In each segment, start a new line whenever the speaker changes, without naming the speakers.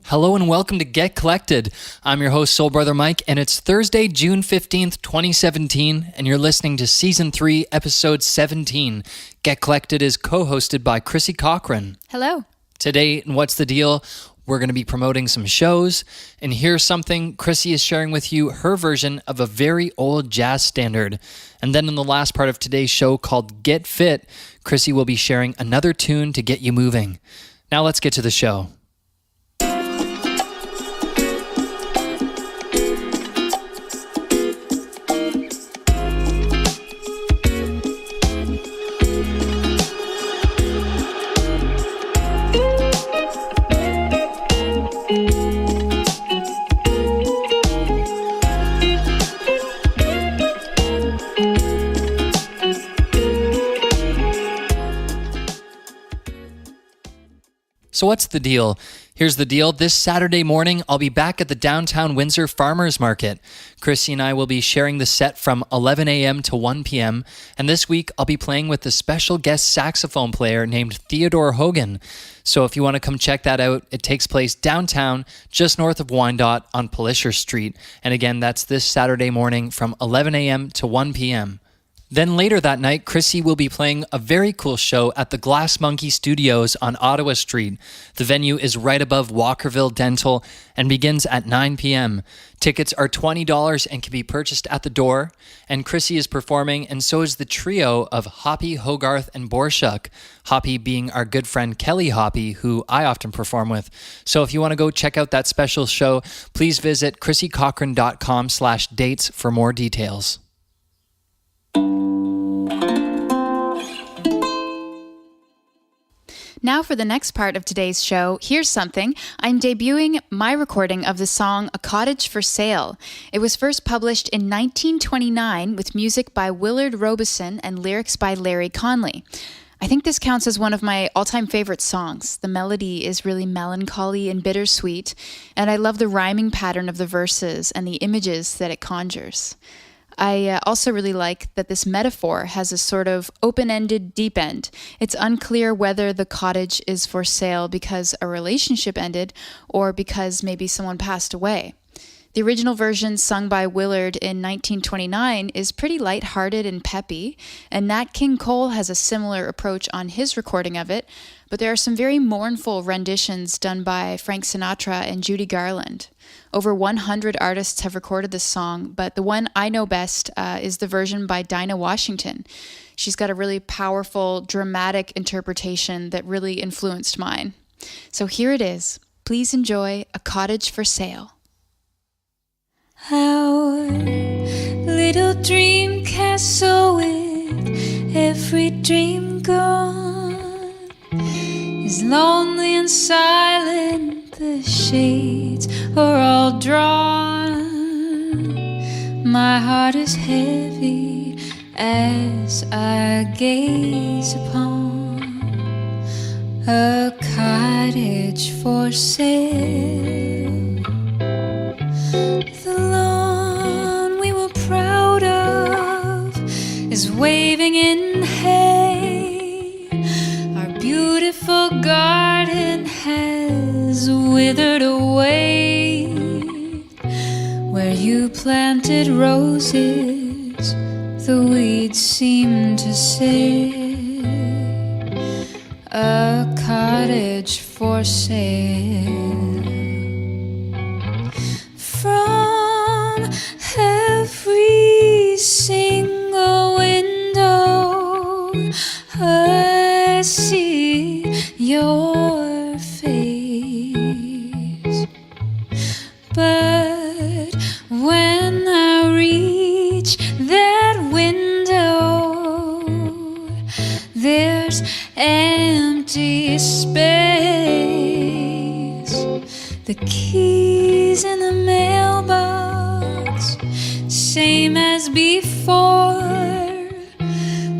Hello and welcome to Get Collected. I'm your host, Soul Brother Mike, and it's Thursday, June 15th, 2017, and you're listening to Season 3, Episode 17. Get Collected is co-hosted by Chrissy Cochran.
Hello.
Today, in What's the Deal, we're going to be promoting some shows, and here's something Chrissy is sharing with you, her version of a very old jazz standard. And then in the last part of today's show called Get Fit, Chrissy will be sharing another tune to get you moving. Now let's get to the show. So what's the deal? Here's the deal. This Saturday morning, I'll be back at the downtown Windsor Farmers Market. Chrissy and I will be sharing the set from 11 a.m. to 1 p.m. And this week, I'll be playing with a special guest saxophone player named Theodore Hogan. So if you want to come check that out, it takes place downtown, just north of Wyandotte on Pelisher Street. And again, that's this Saturday morning from 11 a.m. to 1 p.m. Then later that night, Chrissy will be playing a very cool show at the Glass Monkey Studios on Ottawa Street. The venue is right above Walkerville Dental and begins at 9 p.m. Tickets are $20 and can be purchased at the door. And Chrissy is performing, and so is the trio of Hoppy, Hogarth, and Borshuk. Hoppy being our good friend Kelly Hoppy, who I often perform with. So if you want to go check out that special show, please visit chrissycochran.com/dates for more details.
Now for the next part of today's show, here's something. I'm debuting my recording of the song A Cottage for Sale. It was first published in 1929 with music by Willard Robeson and lyrics by Larry Conley. I think this counts as one of my all-time favorite songs. The melody is really melancholy and bittersweet, and I love the rhyming pattern of the verses and the images that it conjures. I also really like that this metaphor has a sort of open-ended deep end. It's unclear whether the cottage is for sale because a relationship ended or because maybe someone passed away. The original version sung by Willard in 1929 is pretty lighthearted and peppy, and Nat King Cole has a similar approach on his recording of it, but there are some very mournful renditions done by Frank Sinatra and Judy Garland. Over 100 artists have recorded this song, but the one I know best is the version by Dinah Washington. She's got a really powerful, dramatic interpretation that really influenced mine. So here it is. Please enjoy A Cottage for Sale.
Our little dream castle with every dream gone is lonely and silent, the shades are all drawn. My heart is heavy as I gaze upon a cottage for sale. The lawn we were proud of is waving in hay. Our beautiful garden has withered away. Where you planted roses, the weeds seem to say, a cottage for sale. From every single window I see your face, but when I reach that window, there's empty space. The keys in the mailbox, same as before,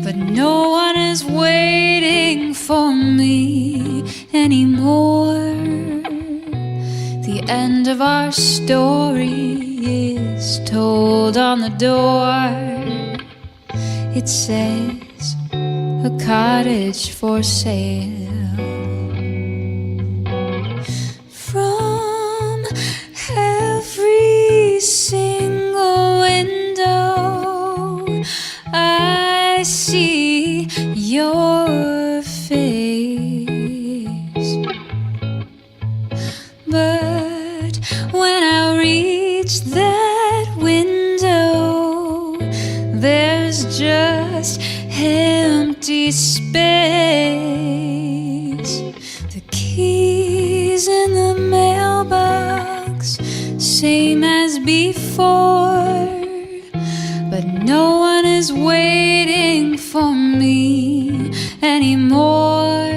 but no one is waiting for me anymore. The end of our story is told on the door. It says, a cottage for sale. From empty space. The keys in the mailbox, same as before, but no one is waiting for me anymore.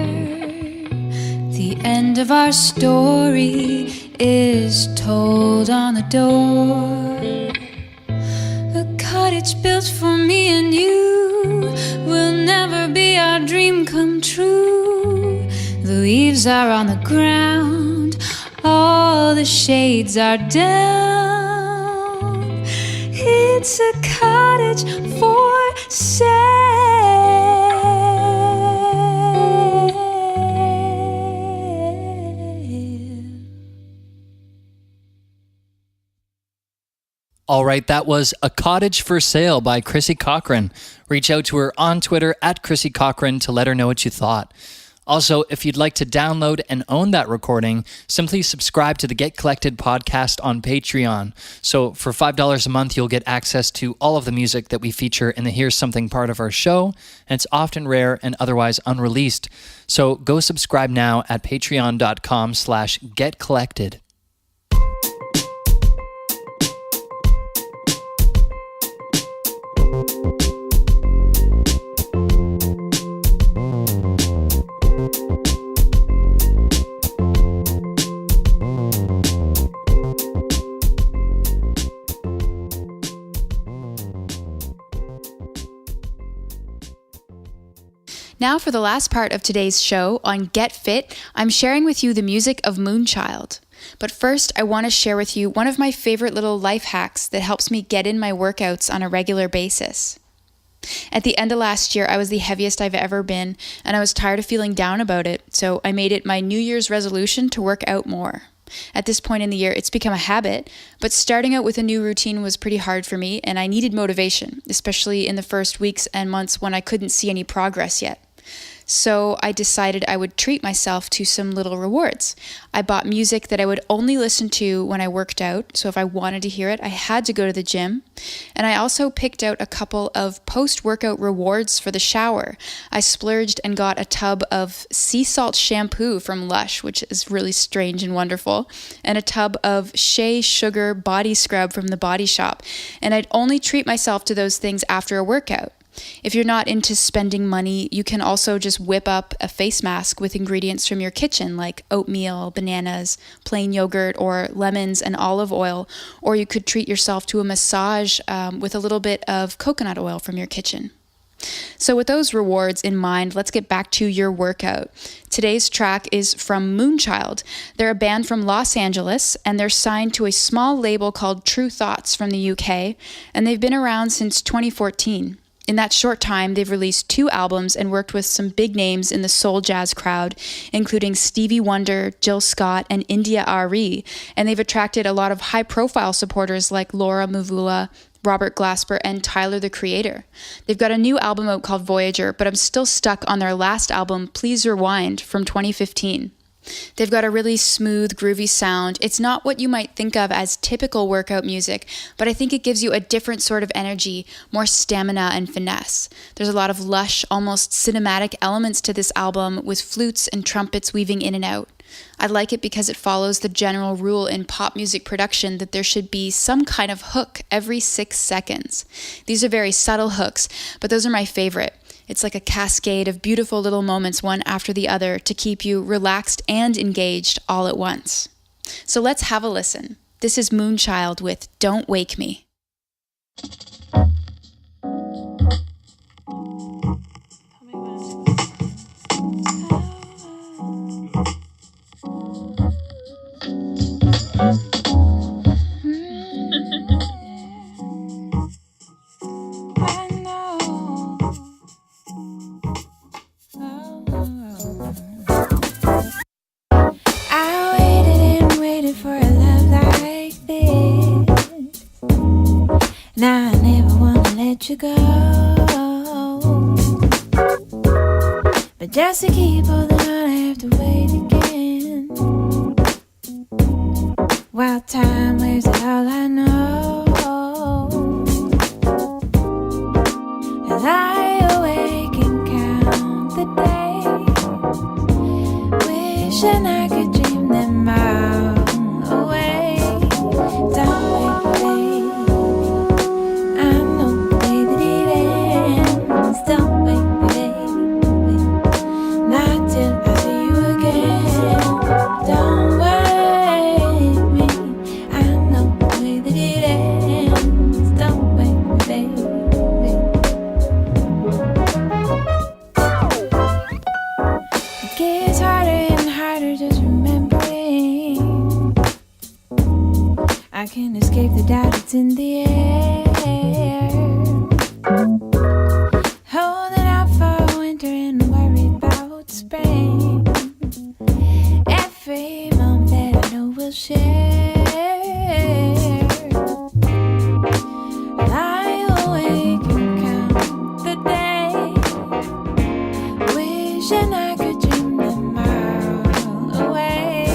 The end of our story is told on the door. A cottage built for me and you will never be our dream come true. The leaves are on the ground, all the shades are down. It's a cottage for sale.
All right, that was A Cottage for Sale by Chrissy Cochran. Reach out to her on Twitter at Chrissy Cochran to let her know what you thought. Also, if you'd like to download and own that recording, simply subscribe to the Get Collected podcast on Patreon. So for $5 a month, you'll get access to all of the music that we feature in the Here's Something part of our show, and it's often rare and otherwise unreleased. So go subscribe now at patreon.com/getcollected.
Now for the last part of today's show on Get Fit, I'm sharing with you the music of Moonchild. But first, I want to share with you one of my favorite little life hacks that helps me get in my workouts on a regular basis. At the end of last year, I was the heaviest I've ever been, and I was tired of feeling down about it, so I made it my New Year's resolution to work out more. At this point in the year, it's become a habit, but starting out with a new routine was pretty hard for me, and I needed motivation, especially in the first weeks and months when I couldn't see any progress yet. So I decided I would treat myself to some little rewards. I bought music that I would only listen to when I worked out, so if I wanted to hear it, I had to go to the gym. And I also picked out a couple of post-workout rewards for the shower. I splurged and got a tub of sea salt shampoo from Lush, which is really strange and wonderful, and a tub of Shea Sugar body scrub from the Body Shop. And I'd only treat myself to those things after a workout. If you're not into spending money, you can also just whip up a face mask with ingredients from your kitchen like oatmeal, bananas, plain yogurt, or lemons and olive oil. Or you could treat yourself to a massage with a little bit of coconut oil from your kitchen. So with those rewards in mind, let's get back to your workout. Today's track is from Moonchild. They're a band from Los Angeles, and they're signed to a small label called True Thoughts from the UK, and they've been around since 2014. In that short time, they've released 2 albums and worked with some big names in the soul jazz crowd, including Stevie Wonder, Jill Scott, and India Arie, and they've attracted a lot of high-profile supporters like Laura Mvula, Robert Glasper, and Tyler, the Creator. They've got a new album out called Voyager, but I'm still stuck on their last album, Please Rewind, from 2015. They've got a really smooth, groovy sound. It's not what you might think of as typical workout music, but I think it gives you a different sort of energy, more stamina and finesse. There's a lot of lush, almost cinematic elements to this album, with flutes and trumpets weaving in and out. I like it because it follows the general rule in pop music production that there should be some kind of hook every 6 seconds. These are very subtle hooks, but those are my favorite. It's like a cascade of beautiful little moments one after the other to keep you relaxed and engaged all at once. So let's have a listen. This is Moonchild with Don't Wake Me.
For a love like this, now I never wanna let you go, but just to keep holding on I have to wait again. While time waits, all I know as I await escape the doubt that's in the air. Holding out for winter and worry about spring. Every moment that I know we'll share. Lie awake and count the days, wishing I could dream them all away.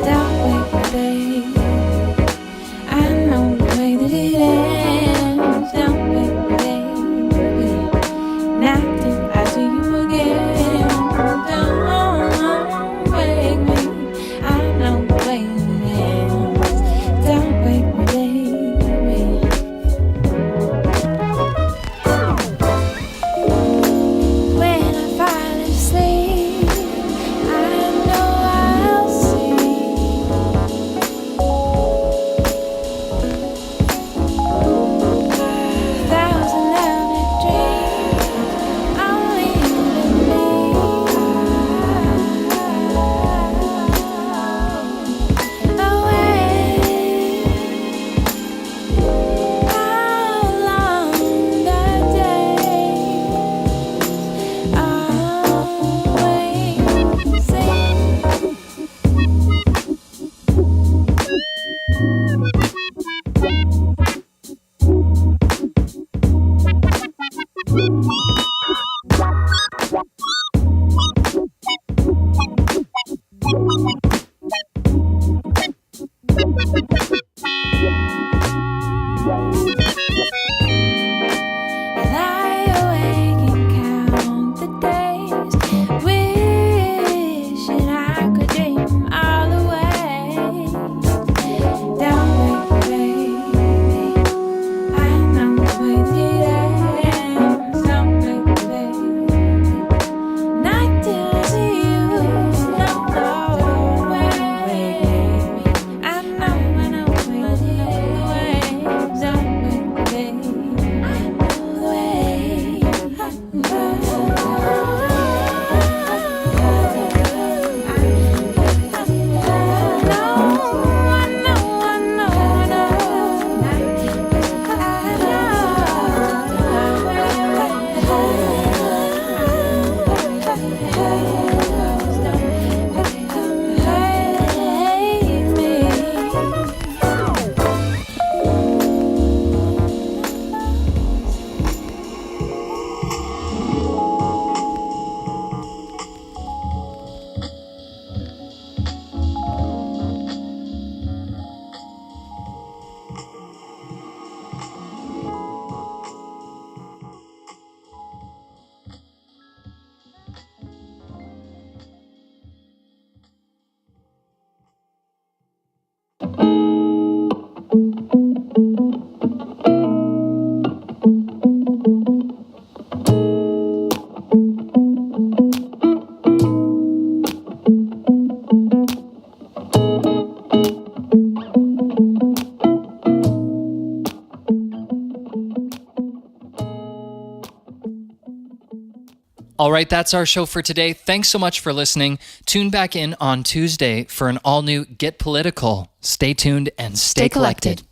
Don't wake me, babe. I know the way that it ends. Don't wake me, baby. Not till I see you again. Don't wake me. I know the way that it ends. Don't wake me, baby. When I fall asleep, I know I'll see 1,000 lovely dreams, only you and me. Away, how long the days always seem. Lie awake and count the days, wishing I could dream all away. Don't wake me, baby. I know the way that it ends. Don't wake me, baby. Not till I see you. No way. I know the way that it ends. Don't wake me, baby. I know the way.
All right, that's our show for today. Thanks so much for listening. Tune back in on Tuesday for an all-new Get Political. Stay tuned and stay collected.